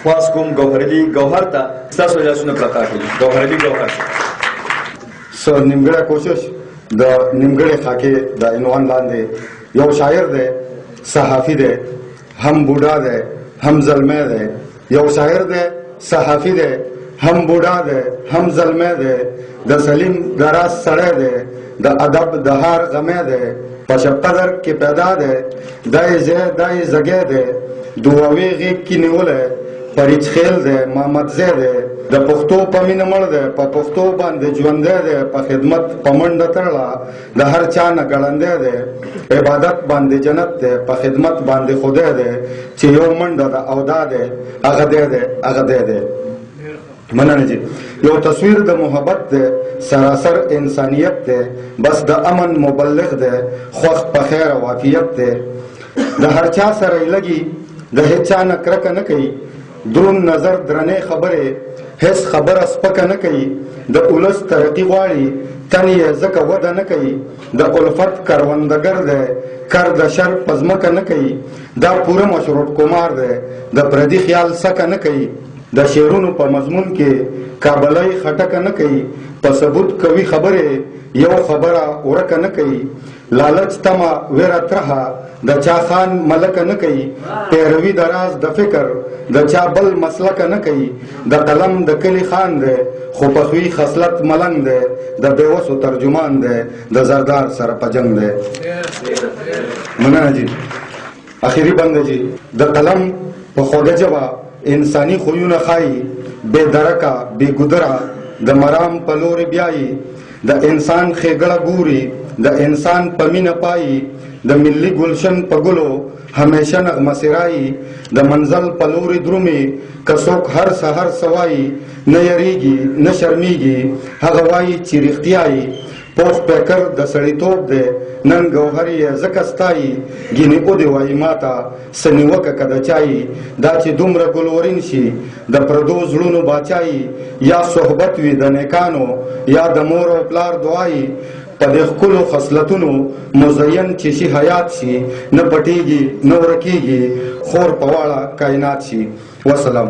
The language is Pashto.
خواست کوم ګوهرعلي ګوهر ته ستاسو لاسونه پرکار کړي. ګوهرعلي ګوهر سو نیمګړی کوشش د نیمګړی خاکې د عنوان لاندې یو شاعر دی، صحافي دی، هم بوډا دی هم زلمی دی. یو شاعر دی، صحافي دی، هم بوډا دی هم زلمی دی، د سلیم دراز سړی دی، د ادب د هار غمی دی، په شب قدر کې پیدا دی، دای ځای دای زګی دی، دعاوې غیږ کې نیولی، پریچ خیل دی، محمد زی دی، د پښتو په مینه مړ دی، په پښتو باندې ژوندی دی، په خدمت په منډه تړله د هر چا نه ګړندی دی، عبادت باندې جنت دی، په خدمت باندې خدای دی، چې یو منډه ده او دا دی هغه دی دی هغه دی دی. مننه جی. یو تصویر د محبت دی، سراسر انسانیت دی، بس د امن مبلغ دی، خوښ په خیر او عافیت دی، د هر چا سره یې لګي، د هیڅ چا نه کرکه نه کوي، درون نظر درنې خبرې، هیڅ خبره سپکه نه کوي، د اولس ترقي غواړي، تن یې ځکه وده نه کوي، د الفت کروندګر دی، کر د شر په ځمکه نه کوي، دا پوره مشروط کمار دی، د پردي خیال سکه نه کوي، د شعرونو په مضمون کې کابلۍ خټکه نه کوي، په ثبوت کوي خبرې، یو خبره ورکه نه کوي، لالچ تمه ویره ترهه د چا خان ملکه نه کوي، پیروي د راز د فکر د چا بل مسلکه نه کوي، د قلم د کلی خان دی، خو پخوي خصلت ملنګ دی، د بیوسو ترجمان دی، د زردار سره په جنگ دی. مننه جی. اخیری بند جی. د قلم په خوږه ژبه انساني خویونه ښایي، بې درکه بې ګودره د مرام په لورې بیایي، د انسان ښېګړه ګوري، د انسان په مینه پایي، د ملي ګلشن په ګلو همیشه نغمه سرایي، د منزل په لورې درومي، که څوک هر سحر سوایي، نه یریږي نه شرمیږي، هغه وایي چې رښتیا یي، پوخ پیکر د سړیتوب دی، نن ګوهر یې ځکه ستایي، ګینې او دې وایي ماته څه نیوکه که د چایي، دا چې دومره ګلورین شي د پردو زړونو باچایي، یا صحبت وي د نیکانو یا د مور او پلار دعایي، په دې ښکلو خصلتونو مزین چې شي حیات شي، نه پټیږي نه ورکیږي، خور په واړه کائنات شي. وسلام.